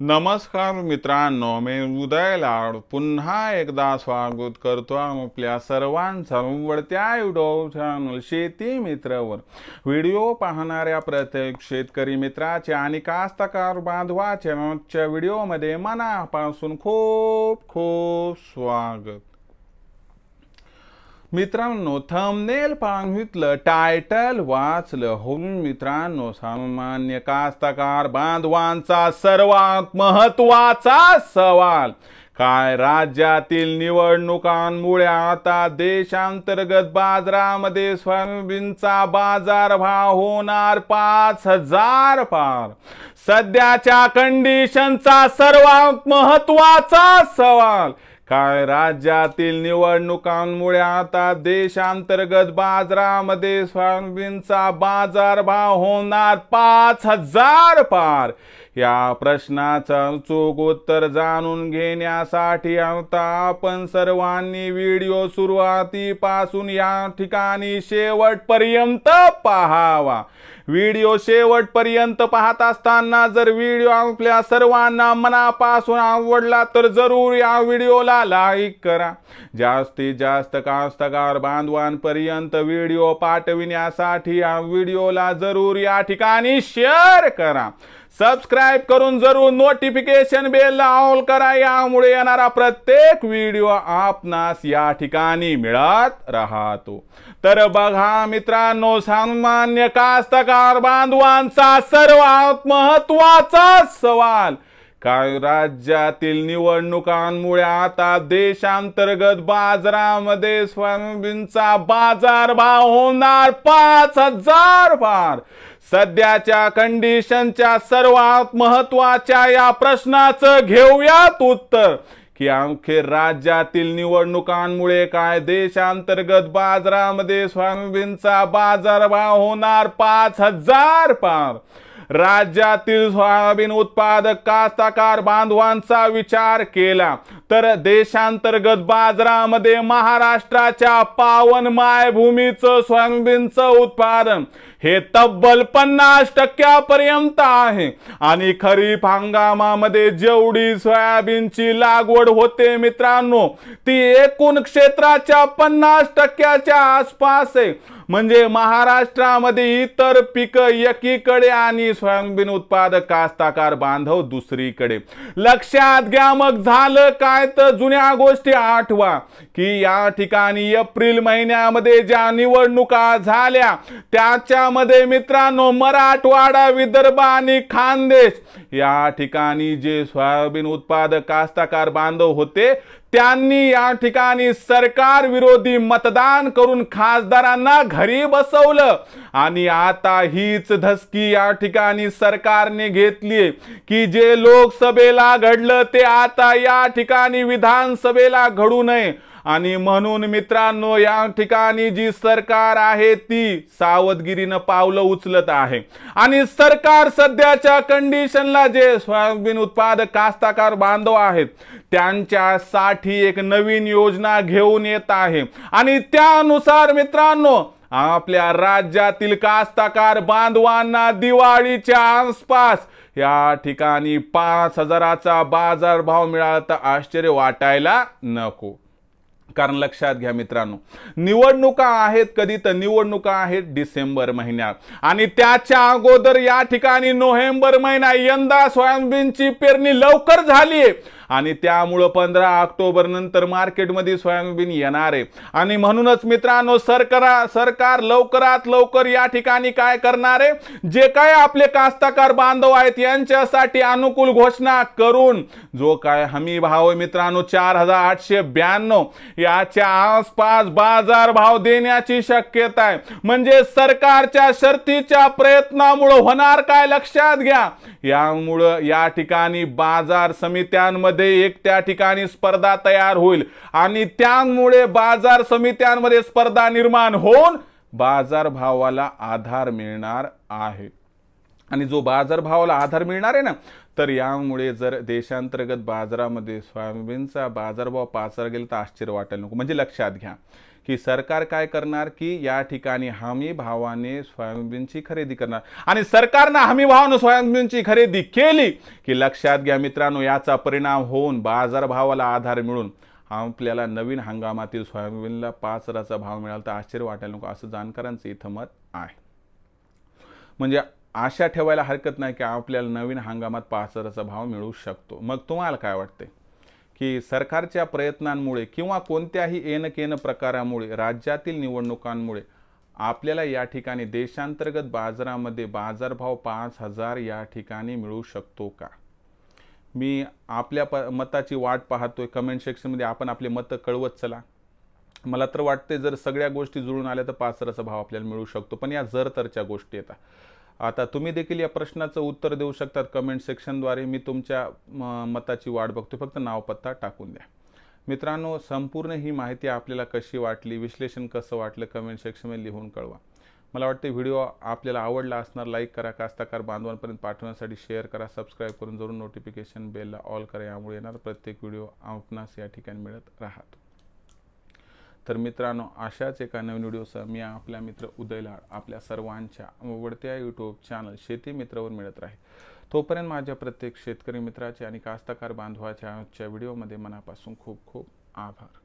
नमस्कार मित्रांनो, मी उदय लाड पुन्हा एकदा स्वागत करतो आपल्या सर्वांचं आवडत्या यूट्यूब चॅनल शेती मित्रवर. व्हिडिओ पाहणाऱ्या प्रत्येक शेतकरी मित्राचे आणि कास्तकार बांधवाचे आजच्या व्हिडिओमध्ये मनापासून खूप खूप स्वागत. मित्रांनो, थंबनेल पाहितलं, टायटल वाचलं हो मित्रांनो, सामान्य कास्तकार बांधवांचा सर्वात महत्त्वाचा सवाल काय, राज्यातील निवडणुकांमुळे आता देशांतर्गत बाजारामध्ये सोयाबीनचा बाजारभाव होणार 5,000 पार. सध्याच्या कंडिशनचा सर्वात महत्त्वाचा सवाल काय, राज्यातील निवडणुकांमुळे आता देशांतर्गत बाजारामध्ये सोयाबीनचा बाजारभाव होणार 5,000 पार. या प्रश्नाचं अचूक उत्तर जाणून घेण्यासाठी आता आपण सर्वांनी व्हिडिओ सुरुवातीपासून या ठिकाणी शेवटपर्यंत पाहावा. व्हिडिओ शेवटपर्यंत पाहत असताना जर व्हिडिओ आपल्या सर्वांना मनापासून आवडला तर जरूर या व्हिडिओला लाईक करा. जास्तीत जास्त कास्तकार बांधवांपर्यंत व्हिडिओ पाठविण्यासाठी या व्हिडिओला जरूर या ठिकाणी शेअर करा. सबस्क्राइब करून जरूर नोटिफिकेशन बेल ऑल करा. यामुळे येणारा प्रत्येक व्हिडिओ आपणास या ठिकाणी मिळत राहतो. तर बघा मित्रांनो, सामान्य कास्तकार बांधवांचा सर्वात महत्त्वाचा सवाल काय, राज्यातील निवडणुकांमुळे आता देशांतर्गत बाजारामध्ये सोयाबीनचा बाजारभाव होणार 5,000 पार. सध्याच्या कंडिशनच्या सर्वात महत्त्वाच्या या प्रश्नाचं घेऊयात उत्तर की अखेर राज्यातील निवडणुकांमुळे काय देशांतर्गत बाजारामध्ये सोयाबीनचा बाजारभाव होणार 5,000 पार. राज्यातील सोयाबीन उत्पादक कास्तकार बांधवांचा विचार केला तर देशांतर्गत बाजारामध्ये महाराष्ट्राच्या पावन मायभूमीचं सोयाबीनचं उत्पादन हे तब्बल 50% आहे. आणि खरीप हंगामामध्ये जेवढी सोयाबीनची लागवड होते मित्रांनो, ती एकूण क्षेत्राच्या 50%च्या आसपास आहे. म्हणजे महाराष्ट्रामध्ये इतर पिकं एकीकडे आणि सोयाबीन उत्पादक कास्तकार बांधव दुसरीकडे. लक्षात घ्या. मग झालं काय तर जुन्या गोष्टी आठवा की या ठिकाणी एप्रिल महिन्यामध्ये ज्या निवडणुका झाल्या त्याच्यामध्ये मित्रांनो मराठवाडा, विदर्भ आणि खानदेश या ठिकाणी जे सोयाबीन उत्पादक कास्तकार बांधव होते त्यांनी या ठिकाणी सरकार विरोधी मतदान करून खासदारांना घरी बसवलं. आणि आता हीच धसकी या ठिकाणी सरकारने घेतली की जे लोकसभेला घडलं ते आता या ठिकाणी विधानसभेला घडू नये. आणि म्हणून मित्रांनो या ठिकाणी जी सरकार आहे ती सावधगिरीनं पावलं उचलत आहे. आणि सरकार सध्याच्या कंडिशनला जे सोयाबीन उत्पादक कास्तकार बांधव आहेत त्यांच्यासाठी एक नवीन योजना घेऊन येत आहे. आणि त्यानुसार मित्रांनो आपल्या राज्यातील कास्तकार बांधवांना दिवाळीच्या आसपास या ठिकाणी 5,000चा बाजारभाव मिळाला तर आश्चर्य वाटायला नको. कारण लक्षात घ्या मित्रांनो, निवडणुका आहेत कधी तर निवडणुका आहेत डिसेंबर महिन्यात आणि त्याच्या अगोदर या ठिकाणी नोव्हेंबर महिना. यंदा सोयाबीनची पेरणी लवकर झाली आणि त्यामुळे 15 ऑक्टोबर नंतर मार्केटमध्ये सोयाबीन येणार आहे. आणि म्हणूनच मित्रांनो सरकार लवकरात लवकर या ठिकाणी काय करणार आहे, जे काय आपले कास्तकार बांधव आहेत यांच्यासाठी अनुकूल घोषणा करून जो काय हमी भाव आहे मित्रांनो 4,892 याच्या आसपास बाजार भाव देण्याची शक्यता आहे. म्हणजे सरकारच्या शर्तीच्या प्रयत्नामुळे होणार काय लक्षात घ्या, यामुळे या ठिकाणी बाजार समित्यांमध्ये एक त्या ठिकाणी स्पर्धा तयार होईल आणि त्यामुळे बाजार समित्यांमध्ये स्पर्धा निर्माण होऊन बाजार भावाला आधार मिळणार आहे. आणि जो बाजार भावाला आधार मिळणार आहे ना, तर यामुळे जर देशांतर्गत बाजारामध्ये सोयाबीनचा बाजारभाव 5,000 गेला तर आश्चर्य वाटायला नको. म्हणजे लक्षात घ्या की सरकार काय करणार की या ठिकाणी हमी भावाने सोयाबीनची खरेदी करणार आणि सरकारनं हमी भावाने सोयाबीनची खरेदी केली की लक्षात घ्या मित्रांनो, याचा परिणाम होऊन बाजारभावाला आधार मिळून आपल्याला नवीन हंगामातील सोयाबीनला 5,000चा भाव मिळाला तर आश्चर्य वाटायला नको, असं जाणकारांचं इथं मत आहे. म्हणजे आशा ठेवायला हरकत नाही की आपल्याला नवीन हंगामात 5,000चा भाव मिळू शकतो. मग तुम्हाला काय वाटते की सरकारच्या प्रयत्नांमुळे किंवा कोणत्याही एनकेन प्रकारामुळे, राज्यातील निवडणुकांमुळे आपल्याला या ठिकाणी देशांतर्गत बाजारामध्ये बाजारभाव 5,000 या ठिकाणी मिळू शकतो का? मी आपल्या मताची वाट पाहतोय. कमेंट सेक्शनमध्ये आपण आपले मतं कळवत चला. मला तर वाटते जर सगळ्या गोष्टी जुळून आल्या तर 5,000चा भाव आपल्याला मिळू शकतो, पण या जर तरच्या गोष्टी येतात. आता तुम्ही देखील या प्रश्नाचं उत्तर देऊ शकतात कमेंट सेक्शनद्वारे. मी तुमच्या मताची वाट बघतो, फक्त नाव पत्ता टाकून द्या. मित्रांनो, संपूर्ण ही माहिती आपल्याला कशी वाटली, विश्लेषण कसं वाटलं, कमेंट सेक्शनमध्ये लिहून कळवा. मला वाटते व्हिडिओ आपल्याला आवडला असणार. लाईक करा, कास्तकार बांधवांपर्यंत पाठवण्यासाठी शेअर करा, सबस्क्राईब करून जरूर नोटिफिकेशन बेलला ऑल करा. यामुळे येणार प्रत्येक व्हिडिओ आपणास या ठिकाणी मिळत राहतो. तर मित्रांनो, अशाच एका नवीन व्हिडिओसह मी आपला मित्र उदय लाड आपल्या सर्वांच्या आवडत्या यूट्यूब चॅनल शेती मित्रवर मिळत राहील. तोपर्यंत माझ्या प्रत्येक शेतकरी मित्राचे आणि कास्तकार बांधवाच्या आजच्या व्हिडिओमध्ये मनापासून खूप खूप आभार.